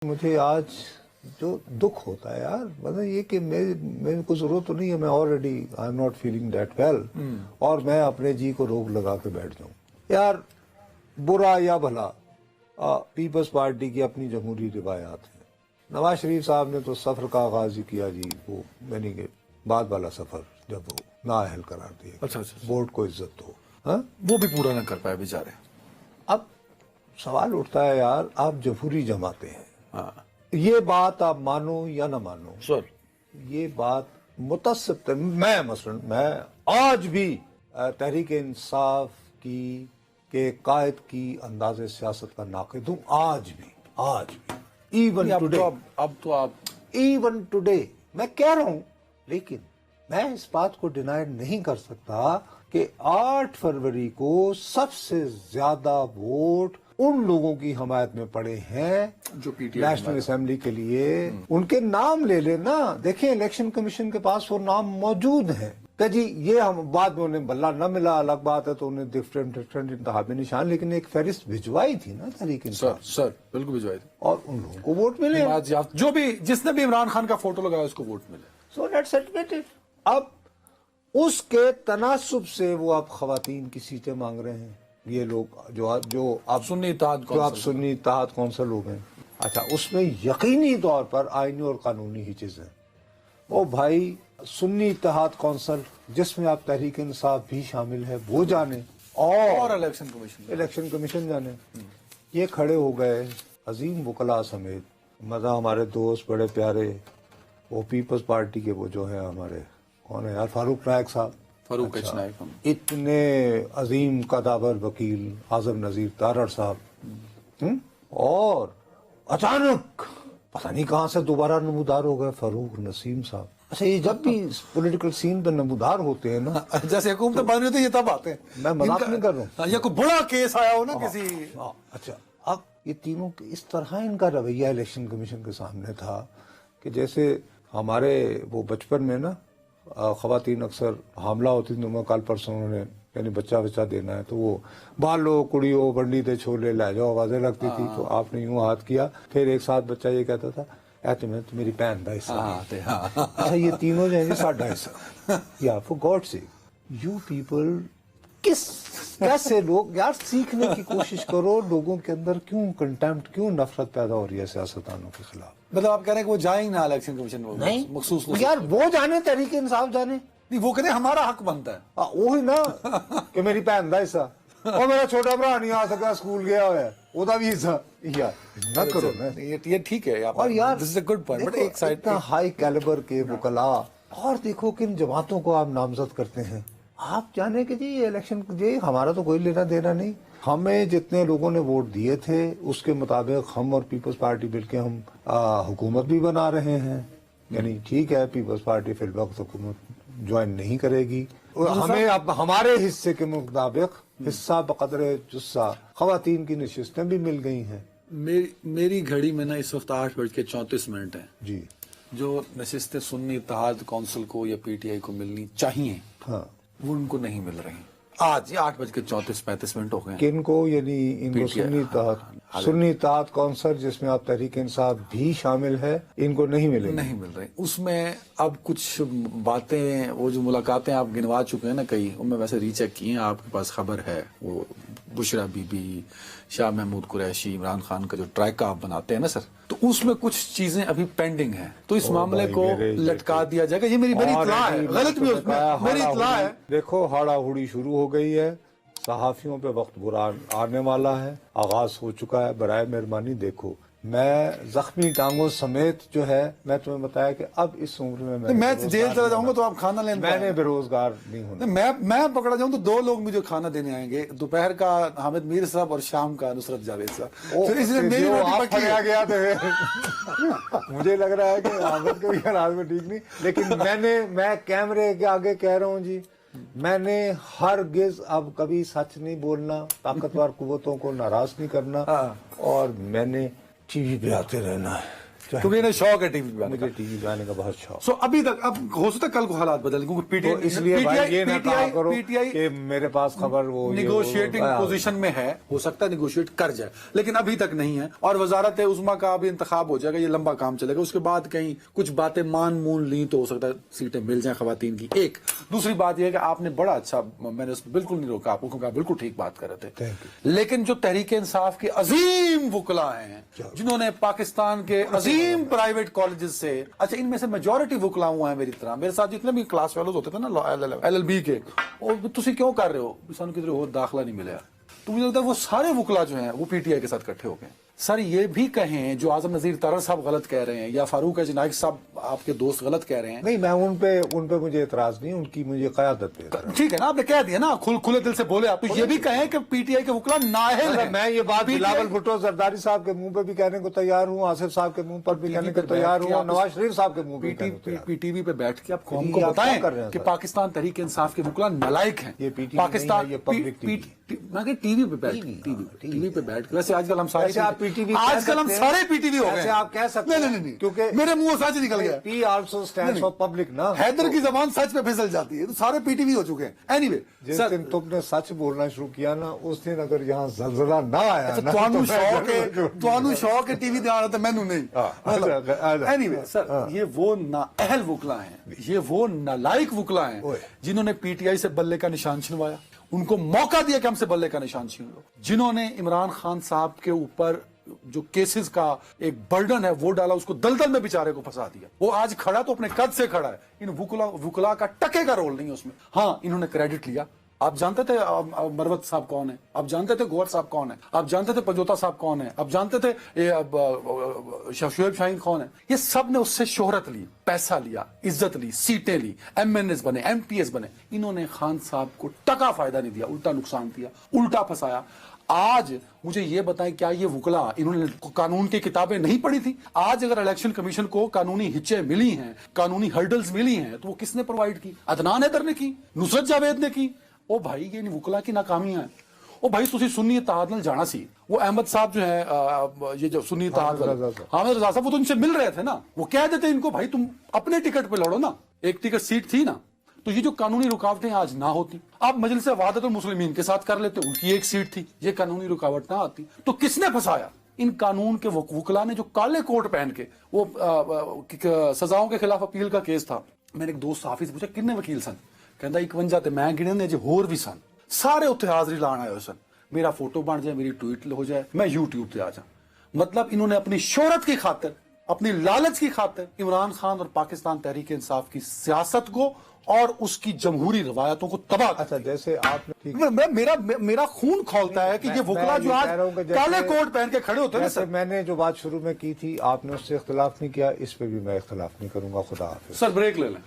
مجھے آج جو دکھ ہوتا ہے یار، مطلب یہ کہ میرے کو ضرورت تو نہیں ہے، میں already I am not feeling that well, اور میں اپنے جی کو روک لگا کے بیٹھ جاؤں یار. برا یا بھلا پیپلز پارٹی کی اپنی جمہوری روایات ہیں. نواز شریف صاحب نے تو سفر کا آغاز ہی کیا جی، وہ یعنی کہ بعد والا سفر جب وہ نااہل قرار دیا. اچھا ووٹ کو عزت ہو، ہاں وہ بھی پورا نہ کر پائے بیچارے. اب سوال اٹھتا ہے یار، آپ جمہوری جماعتیں ہیں، ہاں یہ بات آپ مانو یا نہ مانو، سر یہ بات متصب میں آج بھی تحریک انصاف کی کے قائد کی انداز سیاست کا ناقد ہوں. آج بھی ایون ٹوڈے، اب تو آپ ایون ٹوڈے میں کہہ رہا ہوں. لیکن میں اس بات کو ڈینائی نہیں کر سکتا کہ 8 فروری کو سب سے زیادہ ووٹ ان لوگوں کی حمایت میں پڑے ہیں جو P T I national assembly کے لیے. ان کے نام لے لینا، دیکھیں الیکشن کمیشن کے پاس وہ نام موجود ہیں کہ جی یہ ہم بعد میں انہیں بلہ نہ ملا الگ بات ہے، تو انہیں ڈفرینٹ انتخابی نشان، لیکن ایک فہرست بھجوائی تھی نا تحریک انصاف، سر بالکل بھجوائی تھی، اور ان لوگوں کو ووٹ ملے. جو بھی جس نے بھی عمران خان کا فوٹو لگایا اس کو ووٹ ملے. So let's admit it. اب اس کے تناسب سے وہ اب خواتین کی سیٹیں مانگ رہے ہیں، یہ لوگ جو اب سنی اتحاد سنی اتحاد کونسل لوگ ہیں. اچھا، اس میں یقینی طور پر آئینی اور قانونی ہی چیزیں. او بھائی، سنی اتحاد کونسل جس میں آپ تحریک انصاف بھی شامل ہے وہ جانے، اور الیکشن کمیشن جانے. یہ کھڑے ہو گئے عظیم وکلاء سمیت، مزہ ہمارے دوست بڑے پیارے وہ پیپلز پارٹی کے، وہ جو ہیں ہمارے کون ہے یار، فاروق نائک صاحب، فاروق ایچ نائک، اتنے عظیم قدابر وکیل اعظم نذیر تارڑ صاحب، اور اچانک پتہ نہیں کہاں سے دوبارہ نمودار ہو گئے فاروق نسیم صاحب. اچھا، یہ جب بھی پولیٹیکل سین پہ نمودار ہوتے ہیں نا، جیسے حکومت بن رہی تھی یہ تب آتے ہیں. میں مذاق نہیں کر رہا ہوں، یا کوئی بڑا کیس آیا ہو نا کسی. اچھا، اب یہ تینوں اس طرح ان کا رویہ الیکشن کمیشن کے سامنے تھا کہ جیسے ہمارے وہ بچپن میں نا خواتین اکثر حاملہ ہوتی تھیں، میں کل پرسوں انہوں نے یعنی بچہ دینا ہے تو وہ بالو کڑیو بنڈی دے چھولے لے جاؤ آوازیں لگتی تھی، تو آپ نے یوں ہاتھ کیا، پھر ایک ساتھ بچہ یہ کہتا تھا اے تمہیں تو میری بہن دا حصہ. اچھا، یہ تینوں جو ہیں ساڈا حصہ. یا for God sake you people, کیسے لوگ یار، سیکھنے کی کوشش کرو. لوگوں کے اندر کیوں کنٹیمپٹ، کیوں نفرت پیدا ہو رہی ہے سیاستدانوں کے خلاف؟ مطلب آپ کہہ رہے ہیں کہ وہ جائیں نہ الیکشن کمیشن میں؟ نہیں مخصوص یار، وہ جانے تحریک انصاف جانے، نہیں، وہ کہتے ہیں ہمارا حق بنتا ہے. وہی نا کہ میری بہن دا حصہ، اور میرا چھوٹا بھرا نہیں آ سکا، اسکول گیا ہوا ہے، وہ دا بھی حصہ. یار نہ کرو نا. یہ ٹھیک ہے. اور یار دس از اے گڈ پوائنٹ، بٹ ایک سائڈ اتنا ہائی کیلیبر کے وکلاء، اور دیکھو کن جماعتوں کو آپ نامزد کرتے ہیں. آپ جانے کہ جی یہ الیکشن جی ہمارا تو کوئی لینا دینا نہیں، ہمیں جتنے لوگوں نے ووٹ دیے تھے اس کے مطابق ہم اور پیپلز پارٹی مل کے ہم حکومت بھی بنا رہے ہیں. یعنی ٹھیک ہے، پیپلز پارٹی فی الوقت حکومت جوائن نہیں کرے گی، ہمیں اب ہمارے حصے کے مطابق حصہ بقدر جسہ خواتین کی نشستیں بھی مل گئی ہیں. میری گھڑی میں نا اس وقت 8:34 ہیں جی، جو نشستیں سنی اتحاد کونسل کو یا پی ٹی آئی کو ملنی چاہیے، ہاں، وہ ان کو نہیں مل رہی. آج یہ 8:34 ہو گئے. کن کو؟ یعنی ان کو سنی اتحاد کونسل جس میں آپ تحریک انصاف بھی شامل ہے، ان کو نہیں مل رہی. اس میں اب کچھ باتیں، وہ جو ملاقاتیں آپ گنوا چکے ہیں نا کئی، ان میں ویسے ری چیک کی ہیں، آپ کے پاس خبر ہے، وہ بشرا بی بی، شاہ محمود قریشی، عمران خان کا جو ٹرائکا آپ بناتے ہیں نا سر، تو اس میں کچھ چیزیں ابھی پینڈنگ ہیں، تو اس معاملے کو لٹکا دیا جائے گا. یہ میری اطلاع ہے، غلط بھی اس میں میری اطلاع ہے. دیکھو ہاڑا ہوڑی شروع ہو گئی ہے، صحافیوں پہ وقت برا آنے والا ہے، آغاز ہو چکا ہے. برائے مہربانی دیکھو، میں زخمی ٹانگوں سمیت جو ہے، میں تمہیں بتایا کہ اب اس عمر میں جیل چلا جاؤں گا تو آپ کھانا لینے، میں نے بے روزگار نہیں ہونا. میں پکڑا جاؤں تو 2 لوگ مجھے کھانا دینے آئیں گے، دوپہر کا حامد میر صاحب اور شام کا نصرت جاوید صاحب. اس لیے میری روٹی پکی ہے. گیا تو مجھے لگ رہا ہے کہ حامد کے بھی حالات میں ٹھیک نہیں، لیکن میں کیمرے کے آگے کہہ رہا ہوں جی، میں نے ہرگز اب کبھی سچ نہیں بولنا، طاقتور قوتوں کو ناراض نہیں کرنا، اور میں نے ٹی وی پہ آتے رہنا ہے. کیونکہ انہیں شوق ہے ٹی وی پہ آنے کا. مجھے ٹی وی پہ آنے کا بہت شوق. سو ابھی تک اب ہو سکتا ہے کل کو حالات بدل کیونکہ پی ٹی تو اس لیے بھائی یہ نہ کہا کرو آئی کہ میرے پاس خبر وہ نیگوشیٹنگ پوزیشن میں ہے, ہو سکتا ہے نیگوشیٹ کر جائے لیکن ابھی تک نہیں ہے. اور وزارت عظمیٰ کا ابھی انتخاب ہو جائے گا, یہ لمبا کام چلے گا, اس کے بعد کہیں کچھ باتیں مون لیں تو ہو سکتا ہے سیٹیں مل جائیں خواتین کی. ایک دوسری بات یہ ہے کہ آپ نے بڑا اچھا, میں نے اس میں بالکل نہیں روکا آپ کو کیونکہ آپ بالکل ٹھیک بات کر رہے تھے, لیکن جو تحریک انصاف کے عظیم وکلاء ہیں جنہوں نے پاکستان کے عظیم پرائیویٹ کالجز سے, اچھا ان میں سے میجورٹی وکلاء ہوا ہے میری طرح, میرے ساتھ جتنے بھی کلاس فیلوز ہوتے تھے نا ایل ایل بی کے, اور تسی کیوں کر رہے ہو سانو کدھر اور داخلہ نہیں ملیا, تو مجھے لگتا ہے وہ سارے وکلاء جو ہیں وہ پی ٹی آئی کے ساتھ اکٹھے ہو گئے. سر یہ بھی کہیں جو اعظم نذیر طرر صاحب غلط کہہ رہے ہیں یا فاروق نائک صاحب آپ کے دوست غلط کہہ رہے ہیں, نہیں میں ان پہ مجھے اعتراض نہیں, ان کی مجھے قیادت پہ ٹھیک ہے نا, آپ نے کہہ دیا نا, کھلے دل سے بولے آپ, تو یہ بھی کہیں کہ پی ٹی آئی کے وکلاء نااہل ہیں. میں یہ بات بلاول بھٹو زرداری صاحب کے منہ پہ بھی کہنے کو تیار ہوں, آصف صاحب کے منہ پر بھی کہنے کو تیار ہوں, نواز شریف صاحب کے منہ پہ پی ٹی وی پہ بیٹھ کے آپ قوم کو بتائیں کہ پاکستان تحریک انصاف کے وکلاء نالائق ہیں. یہ پاکستان میں کہ ٹی وی پہ بیٹھ کے, ویسے آج کل ہم سارے پی ٹی وی ہو گئے, آپ کہہ سکتے ہیں نہیں کیونکہ میرے منہ سچ نکل گیا, پی آلسو اسٹینڈ فار پبلک نا, حیدر کی زبان سچ پہ پھسل جاتی ہے, تو سارے پی ٹی وی ہو چکے ہیں. اینی وے جس دن تم نے سچ بولنا شروع کیا نا, اس دن اگر یہاں زلزلہ نہ آیا تو شوق ہے ٹی وی دیا رہا تھا, میں نہیں. اینی وے سر, یہ وہ نااہل وکلاء ہیں, یہ وہ نالائق وکلاء ہیں جنہوں نے پی ٹی آئی سے بلے کا نشان چھنوایا, ان کو موقع دیا کہ ہم سے بلے کا نشان چھین لو, جنہوں نے عمران خان صاحب کے اوپر جو کیسز کا ایک برڈن ہے وہ ڈالا, اس کو دلدل میں بیچارے کو پھنسا دیا. وہ آج کھڑا تو اپنے قد سے کھڑا ہے, ان وکلاء کا ٹکے کا رول نہیں ہے اس میں. ہاں انہوں نے کریڈٹ لیا. آپ جانتے تھے مروت صاحب کون ہے, آپ جانتے تھے گوہر صاحب کون ہے, آپ جانتے تھے پنجوتا صاحب کون ہے, آپ جانتے تھے شعیب شاہین کون ہے. یہ سب نے اس سے شہرت لی, پیسہ لیا, عزت لی, سیٹیں لی, ایم این ایس بنے, ایم پی ایس بنے. انہوں نے خان صاحب کو ٹکا فائدہ نہیں دیا, الٹا نقصان دیا, الٹا پھنسایا. آج مجھے یہ بتائیں کیا یہ وکلاء انہوں نے قانون کی کتابیں نہیں پڑھی تھی؟ آج اگر الیکشن کمیشن کو قانونی ہچیں ملی ہیں, قانونی ہرڈلز ملی ہیں, تو وہ کس نے پرووائڈ کی؟ عدنان حیدر نے کی, نصرت جاوید نے کی. او بھائی یہ وکلاء کی ناکامیاں ہیں. او بھائی تسی سنی اتحاد نال جانا سی, وہ احمد صاحب جو ہیں یہ جو سنی اتحاد حامد رضا صاحب, وہ تو ان سے مل رہے تھے نا, وہ کہہ دیتے ان کو بھائی تم اپنے ٹکٹ پہ لڑو نا, ایک ٹکٹ سیٹ تھی نا, تو یہ جو قانونی رکاوٹیں آج نہ ہوتی, آپ مجلس وحدت المسلمین کے ساتھ کر لیتے, ان کی ایک سیٹ تھی, یہ قانونی رکاوٹ نہ آتی. تو کس نے پھنسایا؟ ان قانون کے وکلاء نے جو کالے کوٹ پہن کے, وہ سزاؤں کے خلاف اپیل کا کیس تھا, میں نے ایک دوست صحافی سے پوچھا کتنے وکیل سن, کہندا 51 تے میں گنے نے جے ہور بھی سن, سارے اتنے حاضری لان آئے سن, میرا فوٹو بن جائے, میری ٹویٹ ہو جائے, میں یوٹیوب پہ آ جاؤں. مطلب انہوں نے اپنی شہرت کی خاطر, اپنی لالچ کی خاطر عمران خان اور پاکستان تحریک انصاف کی سیاست کو اور اس کی جمہوری روایتوں کو تباہ. اچھا جیسے آپ نے میرا خون کھولتا ہے کہ یہ وکلاء جو آج کالے کوٹ پہن کے کھڑے ہوتے ہیں سر. میں نے جو بات شروع میں کی تھی, آپ نے اس سے اختلاف نہیں کیا, اس پہ بھی میں اختلاف نہیں کروں گا. خدا حافظ. سر بریک لے لیں.